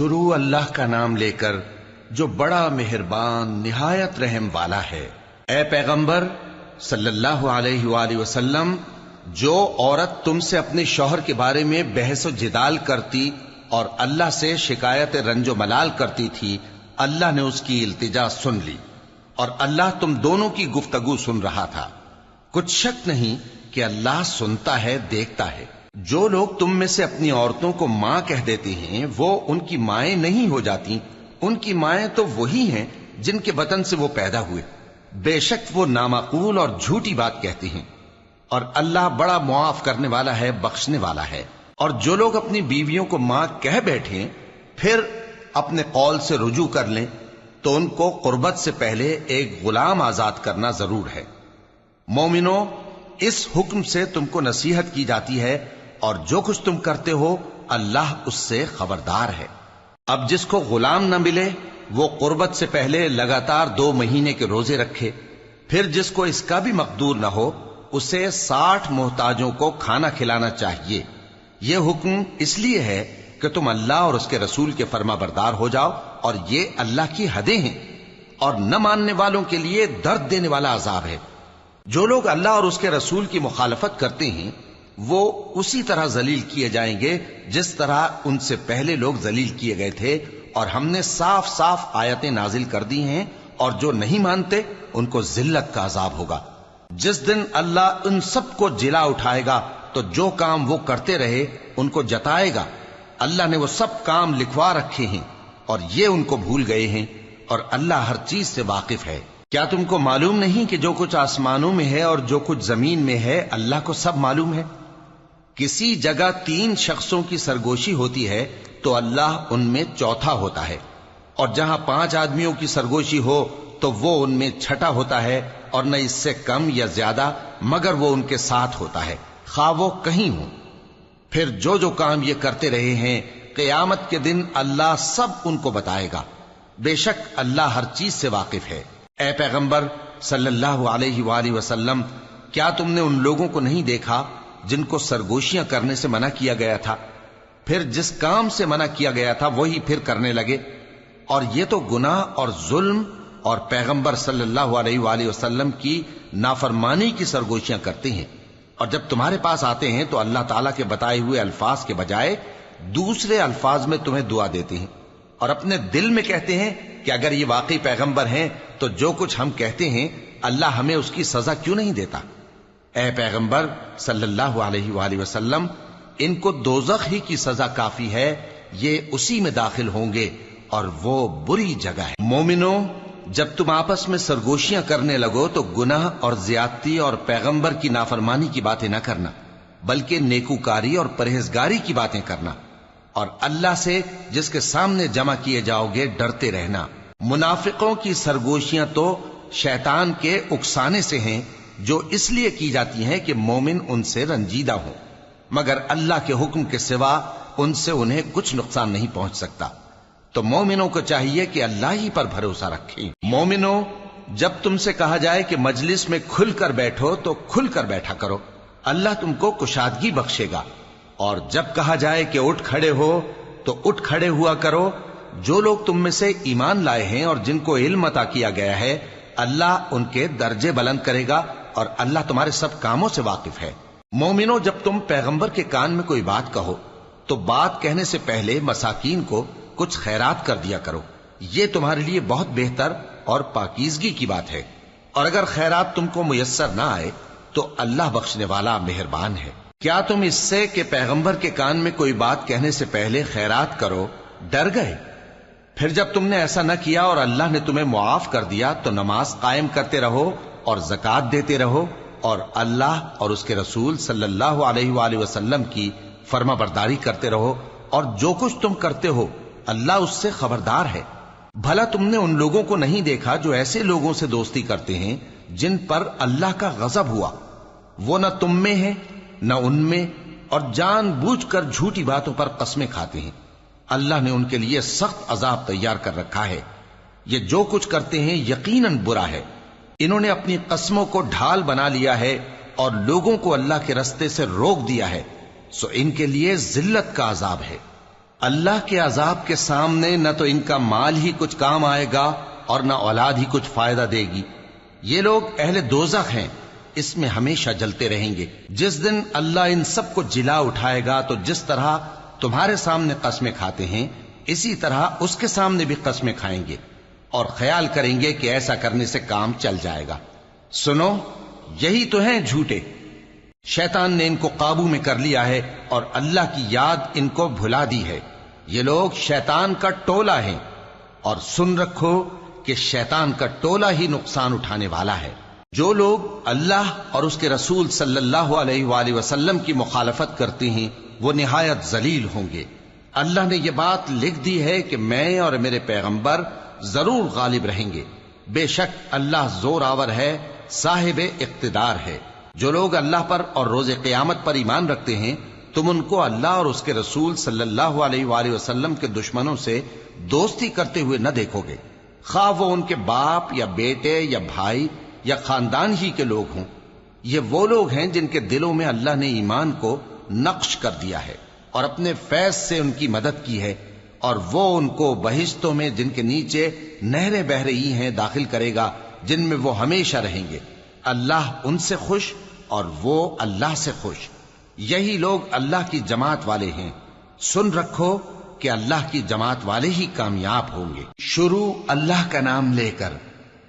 شروع اللہ کا نام لے کر جو بڑا مہربان نہایت رحم والا ہے۔ اے پیغمبر صلی اللہ علیہ وآلہ وسلم، جو عورت تم سے اپنے شوہر کے بارے میں بحث و جدال کرتی اور اللہ سے شکایت رنج و ملال کرتی تھی، اللہ نے اس کی التجا سن لی اور اللہ تم دونوں کی گفتگو سن رہا تھا۔ کچھ شک نہیں کہ اللہ سنتا ہے، دیکھتا ہے۔ جو لوگ تم میں سے اپنی عورتوں کو ماں کہہ دیتے ہیں وہ ان کی مائیں نہیں ہو جاتی، ان کی مائیں تو وہی ہیں جن کے بطن سے وہ پیدا ہوئے۔ بے شک وہ نامعقول اور جھوٹی بات کہتے ہیں، اور اللہ بڑا معاف کرنے والا ہے، بخشنے والا ہے۔ اور جو لوگ اپنی بیویوں کو ماں کہہ بیٹھیں پھر اپنے قول سے رجوع کر لیں تو ان کو قربت سے پہلے ایک غلام آزاد کرنا ضرور ہے۔ مومنو، اس حکم سے تم کو نصیحت کی جاتی ہے اور جو کچھ تم کرتے ہو اللہ اس سے خبردار ہے۔ اب جس کو غلام نہ ملے وہ قربت سے پہلے لگاتار 2 مہینے کے روزے رکھے، پھر جس کو اس کا بھی مقدور نہ ہو اسے 60 محتاجوں کو کھانا کھلانا چاہیے۔ یہ حکم اس لیے ہے کہ تم اللہ اور اس کے رسول کے فرما بردار ہو جاؤ، اور یہ اللہ کی حدیں ہیں، اور نہ ماننے والوں کے لیے درد دینے والا عذاب ہے۔ جو لوگ اللہ اور اس کے رسول کی مخالفت کرتے ہیں وہ اسی طرح ذلیل کیے جائیں گے جس طرح ان سے پہلے لوگ ذلیل کیے گئے تھے، اور ہم نے صاف صاف آیتیں نازل کر دی ہیں، اور جو نہیں مانتے ان کو ذلت کا عذاب ہوگا۔ جس دن اللہ ان سب کو جلا اٹھائے گا تو جو کام وہ کرتے رہے ان کو جتائے گا۔ اللہ نے وہ سب کام لکھوا رکھے ہیں اور یہ ان کو بھول گئے ہیں، اور اللہ ہر چیز سے واقف ہے۔ کیا تم کو معلوم نہیں کہ جو کچھ آسمانوں میں ہے اور جو کچھ زمین میں ہے اللہ کو سب معلوم ہے؟ کسی جگہ 3 شخصوں کی سرگوشی ہوتی ہے تو اللہ ان میں چوتھا ہوتا ہے، اور جہاں 5 آدمیوں کی سرگوشی ہو تو وہ ان میں چھٹا ہوتا ہے، اور نہ اس سے کم یا زیادہ مگر وہ ان کے ساتھ ہوتا ہے، خواہ وہ کہیں ہوں۔ پھر جو جو کام یہ کرتے رہے ہیں قیامت کے دن اللہ سب ان کو بتائے گا۔ بے شک اللہ ہر چیز سے واقف ہے۔ اے پیغمبر صلی اللہ علیہ وآلہ وسلم، کیا تم نے ان لوگوں کو نہیں دیکھا جن کو سرگوشیاں کرنے سے منع کیا گیا تھا، پھر جس کام سے منع کیا گیا تھا وہی پھر کرنے لگے؟ اور یہ تو گناہ اور ظلم اور پیغمبر صلی اللہ علیہ وآلہ وسلم کی نافرمانی کی سرگوشیاں کرتے ہیں، اور جب تمہارے پاس آتے ہیں تو اللہ تعالیٰ کے بتائے ہوئے الفاظ کے بجائے دوسرے الفاظ میں تمہیں دعا دیتے ہیں، اور اپنے دل میں کہتے ہیں کہ اگر یہ واقعی پیغمبر ہیں تو جو کچھ ہم کہتے ہیں اللہ ہمیں اس کی سزا کیوں نہیں دیتا؟ اے پیغمبر صلی اللہ علیہ وآلہ وسلم، ان کو دوزخ ہی کی سزا کافی ہے، یہ اسی میں داخل ہوں گے اور وہ بری جگہ ہے۔ مومنو، جب تم آپس میں سرگوشیاں کرنے لگو تو گناہ اور زیادتی اور پیغمبر کی نافرمانی کی باتیں نہ کرنا، بلکہ نیکوکاری اور پرہیزگاری کی باتیں کرنا، اور اللہ سے جس کے سامنے جمع کیے جاؤ گے ڈرتے رہنا۔ منافقوں کی سرگوشیاں تو شیطان کے اکسانے سے ہیں جو اس لیے کی جاتی ہیں کہ مومن ان سے رنجیدہ ہوں، مگر اللہ کے حکم کے سوا ان سے انہیں کچھ نقصان نہیں پہنچ سکتا۔ تو مومنوں کو چاہیے کہ اللہ ہی پر بھروسہ رکھیں۔ مومنوں، جب تم سے کہا جائے کہ مجلس میں کھل کر بیٹھو تو کھل کر بیٹھا کرو، اللہ تم کو کشادگی بخشے گا، اور جب کہا جائے کہ اٹھ کھڑے ہو تو اٹھ کھڑے ہوا کرو۔ جو لوگ تم میں سے ایمان لائے ہیں اور جن کو علم عطا کیا گیا ہے اللہ ان کے درجے بلند کرے گا، اور اللہ تمہارے سب کاموں سے واقف ہے۔ مومنو، جب تم پیغمبر کے کان میں کوئی بات کہو تو بات کہنے سے پہلے مساکین کو کچھ خیرات کر دیا کرو، یہ تمہارے لیے بہت بہتر اور پاکیزگی کی بات ہے، اور اگر خیرات تم کو میسر نہ آئے تو اللہ بخشنے والا مہربان ہے۔ کیا تم اس سے کہ پیغمبر کے کان میں کوئی بات کہنے سے پہلے خیرات کرو ڈر گئے؟ پھر جب تم نے ایسا نہ کیا اور اللہ نے تمہیں معاف کر دیا تو نماز قائم کرتے رہو اور زکوٰۃ دیتے رہو، اور اللہ اور اس کے رسول صلی اللہ علیہ وآلہ وسلم کی فرما برداری کرتے رہو، اور جو کچھ تم کرتے ہو اللہ اس سے خبردار ہے۔ بھلا تم نے ان لوگوں کو نہیں دیکھا جو ایسے لوگوں سے دوستی کرتے ہیں جن پر اللہ کا غضب ہوا؟ وہ نہ تم میں ہے نہ ان میں، اور جان بوجھ کر جھوٹی باتوں پر قسمیں کھاتے ہیں۔ اللہ نے ان کے لیے سخت عذاب تیار کر رکھا ہے۔ یہ جو کچھ کرتے ہیں یقیناً برا ہے۔ انہوں نے اپنی قسموں کو ڈھال بنا لیا ہے اور لوگوں کو اللہ کے رستے سے روک دیا ہے، سو ان کے لیے ذلت کا عذاب ہے۔ اللہ کے عذاب کے سامنے نہ تو ان کا مال ہی کچھ کام آئے گا اور نہ اولاد ہی کچھ فائدہ دے گی۔ یہ لوگ اہل دوزخ ہیں، اس میں ہمیشہ جلتے رہیں گے۔ جس دن اللہ ان سب کو جلا اٹھائے گا تو جس طرح تمہارے سامنے قسمیں کھاتے ہیں اسی طرح اس کے سامنے بھی قسمیں کھائیں گے اور خیال کریں گے کہ ایسا کرنے سے کام چل جائے گا۔ سنو، یہی تو ہیں جھوٹے۔ شیطان نے ان کو قابو میں کر لیا ہے اور اللہ کی یاد ان کو بھلا دی ہے۔ یہ لوگ شیطان کا ٹولہ ہیں، اور سن رکھو کہ شیطان کا ٹولہ ہی نقصان اٹھانے والا ہے۔ جو لوگ اللہ اور اس کے رسول صلی اللہ علیہ وآلہ وسلم کی مخالفت کرتے ہیں وہ نہایت ذلیل ہوں گے۔ اللہ نے یہ بات لکھ دی ہے کہ میں اور میرے پیغمبر ضرور غالب رہیں گے۔ بے شک اللہ زور آور ہے، صاحب اقتدار ہے۔ جو لوگ اللہ پر اور روز قیامت پر ایمان رکھتے ہیں تم ان کو اللہ اور اس کے رسول صلی اللہ علیہ وآلہ وسلم کے دشمنوں سے دوستی کرتے ہوئے نہ دیکھو گے، خواہ وہ ان کے باپ یا بیٹے یا بھائی یا خاندان ہی کے لوگ ہوں۔ یہ وہ لوگ ہیں جن کے دلوں میں اللہ نے ایمان کو نقش کر دیا ہے اور اپنے فیض سے ان کی مدد کی ہے، اور وہ ان کو بہشتوں میں جن کے نیچے نہریں بہہ رہی ہیں داخل کرے گا، جن میں وہ ہمیشہ رہیں گے۔ اللہ ان سے خوش اور وہ اللہ سے خوش۔ یہی لوگ اللہ کی جماعت والے ہیں۔ سن رکھو کہ اللہ کی جماعت والے ہی کامیاب ہوں گے۔ شروع اللہ کا نام لے کر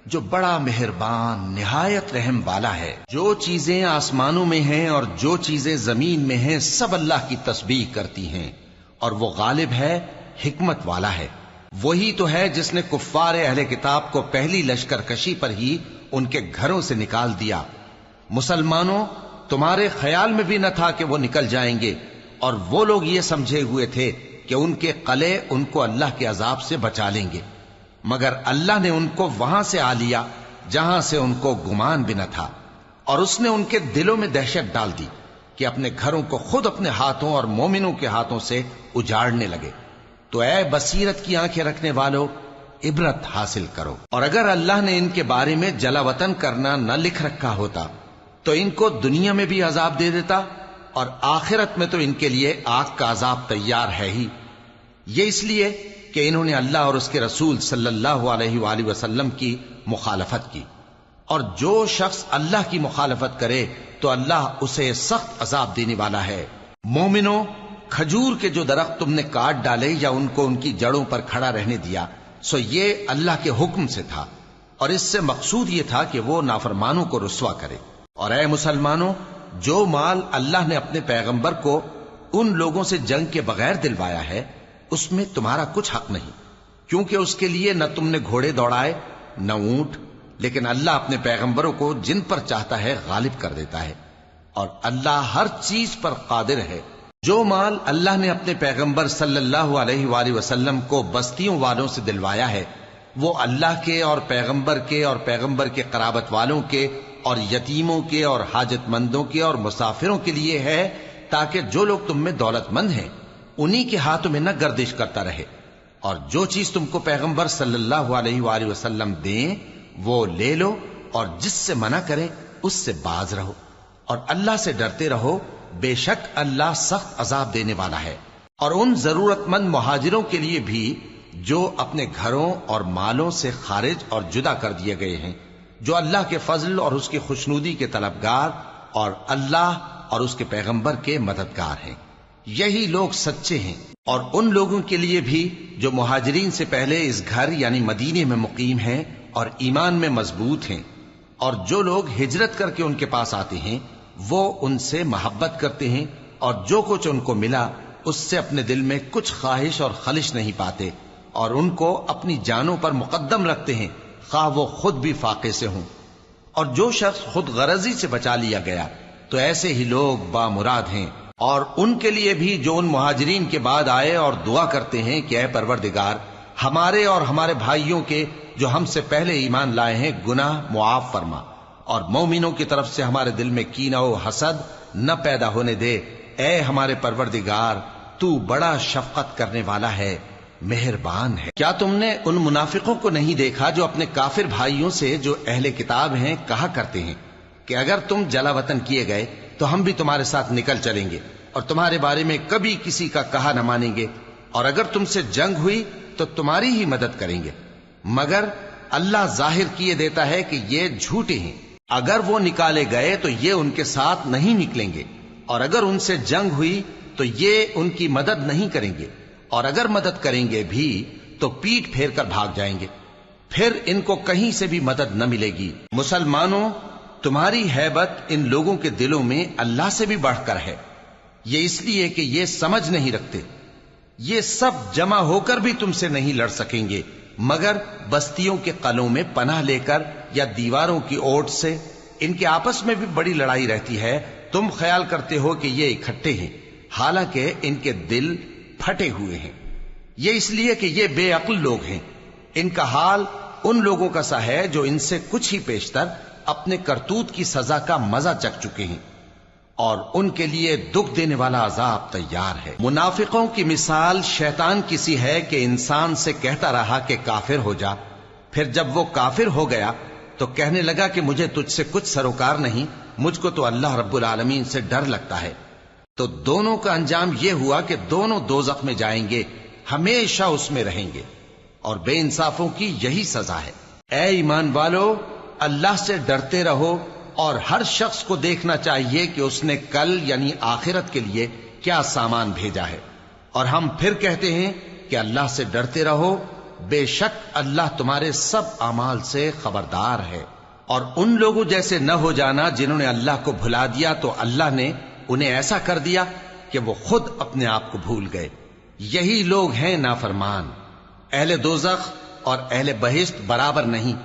جو بڑا مہربان نہایت رحم والا ہے۔ جو چیزیں آسمانوں میں ہیں اور جو چیزیں زمین میں ہیں سب اللہ کی تسبیح کرتی ہیں، اور وہ غالب ہے، حکمت والا ہے۔ وہی تو ہے جس نے کفار اہل کتاب کو پہلی لشکر کشی پر ہی ان کے گھروں سے نکال دیا۔ مسلمانوں، تمہارے خیال میں بھی نہ تھا کہ وہ نکل جائیں گے، اور وہ لوگ یہ سمجھے ہوئے تھے کہ ان کے قلعے ان کو اللہ کے عذاب سے بچا لیں گے، مگر اللہ نے ان کو وہاں سے آ لیا جہاں سے ان کو گمان بھی نہ تھا، اور اس نے ان کے دلوں میں دہشت ڈال دی کہ اپنے گھروں کو خود اپنے ہاتھوں اور مومنوں کے ہاتھوں سے اجاڑنے لگے۔ تو اے بصیرت کی آنکھیں رکھنے والو، عبرت حاصل کرو۔ اور اگر اللہ نے ان کے بارے میں جلا وطن کرنا نہ لکھ رکھا ہوتا تو ان کو دنیا میں بھی عذاب دے دیتا، اور آخرت میں تو ان کے لیے آگ کا عذاب تیار ہے ہی۔ یہ اس لیے کہ انہوں نے اللہ اور اس کے رسول صلی اللہ علیہ وآلہ وسلم کی مخالفت کی، اور جو شخص اللہ کی مخالفت کرے تو اللہ اسے سخت عذاب دینے والا ہے۔ مومنوں، کھجور کے جو درخت تم نے کاٹ ڈالے یا ان کو ان کی جڑوں پر کھڑا رہنے دیا، سو یہ اللہ کے حکم سے تھا، اور اس سے مقصود یہ تھا کہ وہ نافرمانوں کو رسوا کرے۔ اور اے مسلمانوں، جو مال اللہ نے اپنے پیغمبر کو ان لوگوں سے جنگ کے بغیر دلوایا ہے اس میں تمہارا کچھ حق نہیں، کیونکہ اس کے لیے نہ تم نے گھوڑے دوڑائے نہ اونٹ، لیکن اللہ اپنے پیغمبروں کو جن پر چاہتا ہے غالب کر دیتا ہے، اور اللہ ہر چیز پر قادر ہے۔ جو مال اللہ نے اپنے پیغمبر صلی اللہ علیہ وآلہ وسلم کو بستیوں والوں سے دلوایا ہے وہ اللہ کے اور پیغمبر کے قرابت والوں کے اور یتیموں کے اور حاجت مندوں کے اور مسافروں کے لیے ہے، تاکہ جو لوگ تم میں دولت مند ہیں انہی کے ہاتھوں میں نہ گردش کرتا رہے، اور جو چیز تم کو پیغمبر صلی اللہ علیہ وآلہ وسلم دیں وہ لے لو، اور جس سے منع کریں اس سے باز رہو، اور اللہ سے ڈرتے رہو، بے شک اللہ سخت عذاب دینے والا ہے۔ اور ان ضرورت مند مہاجروں کے لیے بھی جو اپنے گھروں اور مالوں سے خارج اور جدا کر دیے گئے ہیں، جو اللہ کے فضل اور اس کی خوشنودی کے طلبگار اور اللہ اور اس کے پیغمبر کے مددگار ہیں، یہی لوگ سچے ہیں۔ اور ان لوگوں کے لیے بھی جو مہاجرین سے پہلے اس گھر یعنی مدینے میں مقیم ہیں اور ایمان میں مضبوط ہیں، اور جو لوگ ہجرت کر کے ان کے پاس آتے ہیں وہ ان سے محبت کرتے ہیں، اور جو کچھ ان کو ملا اس سے اپنے دل میں کچھ خواہش اور خلش نہیں پاتے، اور ان کو اپنی جانوں پر مقدم رکھتے ہیں خواہ وہ خود بھی فاقے سے ہوں۔ اور جو شخص خود غرضی سے بچا لیا گیا تو ایسے ہی لوگ بامراد ہیں۔ اور ان کے لیے بھی جو ان مہاجرین کے بعد آئے اور دعا کرتے ہیں کہ اے پروردگار ہمارے اور ہمارے بھائیوں کے جو ہم سے پہلے ایمان لائے ہیں گناہ معاف فرما، اور مومنوں کی طرف سے ہمارے دل میں کینہ و حسد نہ پیدا ہونے دے، اے ہمارے پروردگار تو بڑا شفقت کرنے والا ہے، مہربان ہے۔ کیا تم نے ان منافقوں کو نہیں دیکھا جو اپنے کافر بھائیوں سے جو اہل کتاب ہیں کہا کرتے ہیں کہ اگر تم جلا وطن کیے گئے تو ہم بھی تمہارے ساتھ نکل چلیں گے اور تمہارے بارے میں کبھی کسی کا کہا نہ مانیں گے، اور اگر تم سے جنگ ہوئی تو تمہاری ہی مدد کریں گے، مگر اللہ ظاہر کیے دیتا ہے کہ یہ جھوٹے ہیں۔ اگر وہ نکالے گئے تو یہ ان کے ساتھ نہیں نکلیں گے، اور اگر ان سے جنگ ہوئی تو یہ ان کی مدد نہیں کریں گے، اور اگر مدد کریں گے بھی تو پیٹ پھیر کر بھاگ جائیں گے، پھر ان کو کہیں سے بھی مدد نہ ملے گی۔ مسلمانوں، تمہاری ہیبت ان لوگوں کے دلوں میں اللہ سے بھی بڑھ کر ہے، یہ اس لیے کہ یہ سمجھ نہیں رکھتے۔ یہ سب جمع ہو کر بھی تم سے نہیں لڑ سکیں گے، مگر بستیوں کے قلعوں میں پناہ لے کر یا دیواروں کی اوٹ سے۔ ان کے آپس میں بھی بڑی لڑائی رہتی ہے، تم خیال کرتے ہو کہ یہ اکٹھے ہیں، حالانکہ ان کے دل پھٹے ہوئے ہیں۔ یہ اس لیے کہ یہ بے عقل لوگ ہیں۔ ان کا حال ان لوگوں کا سا ہے جو ان سے کچھ ہی پیشتر اپنے کرتوت کی سزا کا مزہ چکھ چکے ہیں، اور ان کے لیے دکھ دینے والا عذاب تیار ہے۔ منافقوں کی مثال شیطان کی سی ہے کہ انسان سے کہتا رہا کہ کافر ہو جا، پھر جب وہ کافر ہو گیا تو کہنے لگا کہ مجھے تجھ سے کچھ سروکار نہیں، مجھ کو تو اللہ رب العالمین سے ڈر لگتا ہے۔ تو دونوں کا انجام یہ ہوا کہ دونوں دوزخ میں جائیں گے، ہمیشہ اس میں رہیں گے، اور بے انصافوں کی یہی سزا ہے۔ اے ایمان والو، اللہ سے ڈرتے رہو، اور ہر شخص کو دیکھنا چاہیے کہ اس نے کل یعنی آخرت کے لیے کیا سامان بھیجا ہے۔ اور ہم پھر کہتے ہیں کہ اللہ سے ڈرتے رہو، بے شک اللہ تمہارے سب اعمال سے خبردار ہے۔ اور ان لوگوں جیسے نہ ہو جانا جنہوں نے اللہ کو بھلا دیا تو اللہ نے انہیں ایسا کر دیا کہ وہ خود اپنے آپ کو بھول گئے۔ یہی لوگ ہیں نافرمان۔ اہل دوزخ اور اہل بہشت برابر نہیں،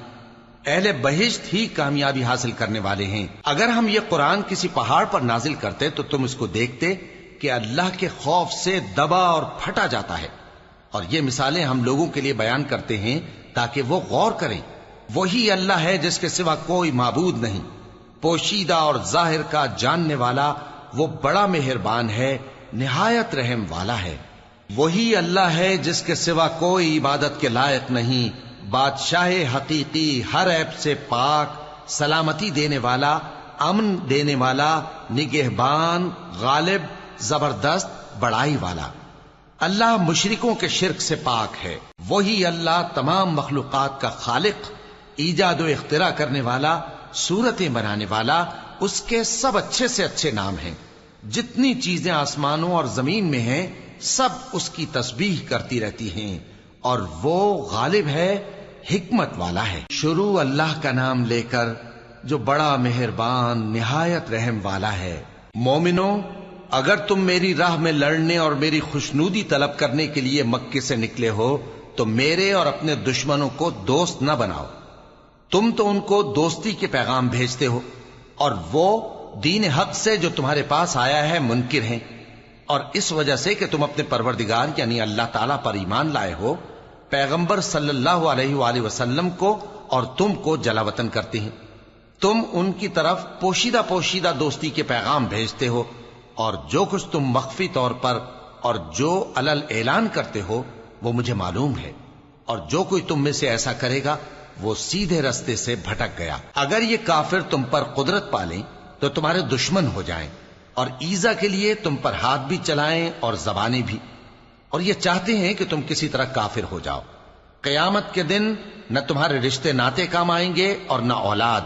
اہل بہشت ہی کامیابی حاصل کرنے والے ہیں۔ اگر ہم یہ قرآن کسی پہاڑ پر نازل کرتے تو تم اس کو دیکھتے کہ اللہ کے خوف سے دبا اور پھٹا جاتا ہے۔ اور یہ مثالیں ہم لوگوں کے لیے بیان کرتے ہیں تاکہ وہ غور کریں۔ وہی اللہ ہے جس کے سوا کوئی معبود نہیں، پوشیدہ اور ظاہر کا جاننے والا، وہ بڑا مہربان ہے، نہایت رحم والا ہے۔ وہی اللہ ہے جس کے سوا کوئی عبادت کے لائق نہیں، بادشاہ حقیقی، ہر عیب سے پاک، سلامتی دینے والا، امن دینے والا، نگہبان، غالب، زبردست، بڑائی والا۔ اللہ مشرکوں کے شرک سے پاک ہے۔ وہی اللہ تمام مخلوقات کا خالق، ایجاد و اختراع کرنے والا، صورتیں بنانے والا، اس کے سب اچھے سے اچھے نام ہیں۔ جتنی چیزیں آسمانوں اور زمین میں ہیں سب اس کی تسبیح کرتی رہتی ہیں، اور وہ غالب ہے، حکمت والا ہے۔ شروع اللہ کا نام لے کر جو بڑا مہربان نہایت رحم والا ہے۔ مومنو، اگر تم میری راہ میں لڑنے اور میری خوشنودی طلب کرنے کے لیے مکے سے نکلے ہو تو میرے اور اپنے دشمنوں کو دوست نہ بناؤ۔ تم تو ان کو دوستی کے پیغام بھیجتے ہو، اور وہ دین حق سے جو تمہارے پاس آیا ہے منکر ہیں، اور اس وجہ سے کہ تم اپنے پروردگار یعنی اللہ تعالیٰ پر ایمان لائے ہو، پیغمبر صلی اللہ علیہ وآلہ وسلم کو اور تم کو جلا وطن کرتے ہیں۔ تم ان کی طرف پوشیدہ پوشیدہ دوستی کے پیغام بھیجتے ہو، اور جو کچھ تم مخفی طور پر اور جو علل اعلان کرتے ہو وہ مجھے معلوم ہے، اور جو کوئی تم میں سے ایسا کرے گا وہ سیدھے رستے سے بھٹک گیا۔ اگر یہ کافر تم پر قدرت پالیں تو تمہارے دشمن ہو جائیں، اور ایذا کے لیے تم پر ہاتھ بھی چلائیں اور زبانیں بھی، اور یہ چاہتے ہیں کہ تم کسی طرح کافر ہو جاؤ۔ قیامت کے دن نہ تمہارے رشتے ناتے کام آئیں گے اور نہ اولاد۔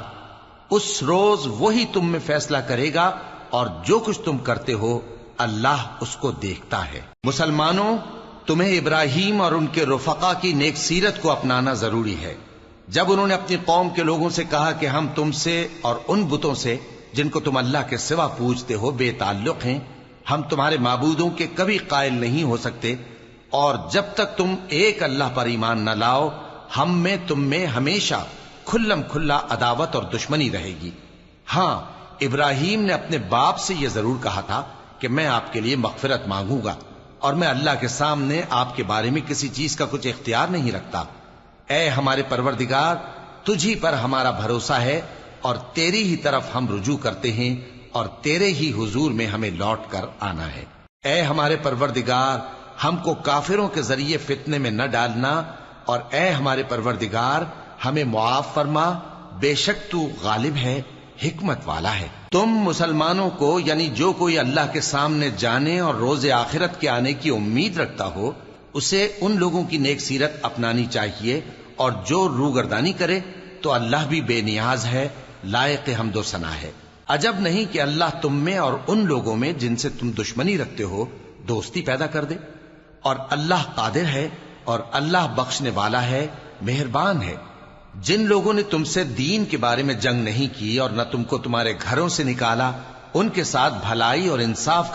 اس روز وہی تم میں فیصلہ کرے گا، اور جو کچھ تم کرتے ہو اللہ اس کو دیکھتا ہے۔ مسلمانوں، تمہیں ابراہیم اور ان کے رفقا کی نیک سیرت کو اپنانا ضروری ہے۔ جب انہوں نے اپنی قوم کے لوگوں سے کہا کہ ہم تم سے اور ان بتوں سے جن کو تم اللہ کے سوا پوجتے ہو بے تعلق ہیں، ہم تمہارے معبودوں کے کبھی قائل نہیں ہو سکتے، اور جب تک تم ایک اللہ پر ایمان نہ لاؤ ہم میں تم میں ہمیشہ کھلم کھلا عداوت اور دشمنی رہے گی۔ ہاں، ابراہیم نے اپنے باپ سے یہ ضرور کہا تھا کہ میں آپ کے لیے مغفرت مانگوں گا، اور میں اللہ کے سامنے آپ کے بارے میں کسی چیز کا کچھ اختیار نہیں رکھتا۔ اے ہمارے پروردگار، تجھی پر ہمارا بھروسہ ہے، اور تیری ہی طرف ہم رجوع کرتے ہیں، اور تیرے ہی حضور میں ہمیں لوٹ کر آنا ہے۔ اے ہمارے پروردگار، ہم کو کافروں کے ذریعے فتنے میں نہ ڈالنا، اور اے ہمارے پروردگار ہمیں معاف فرما، بے شک تو غالب ہے، حکمت والا ہے۔ تم مسلمانوں کو یعنی جو کوئی اللہ کے سامنے جانے اور روز آخرت کے آنے کی امید رکھتا ہو اسے ان لوگوں کی نیک سیرت اپنانی چاہیے، اور جو روگردانی کرے تو اللہ بھی بے نیاز ہے، لائق حمد و ثنا ہے۔ عجب نہیں کہ اللہ تم میں اور ان لوگوں میں جن سے تم دشمنی رکھتے ہو دوستی پیدا کر دے، اور اللہ قادر ہے اور اللہ بخشنے والا ہے، مہربان ہے۔ جن لوگوں نے تم سے دین کے بارے میں جنگ نہیں کی اور نہ تم کو تمہارے گھروں سے نکالا، ان کے ساتھ بھلائی اور انصاف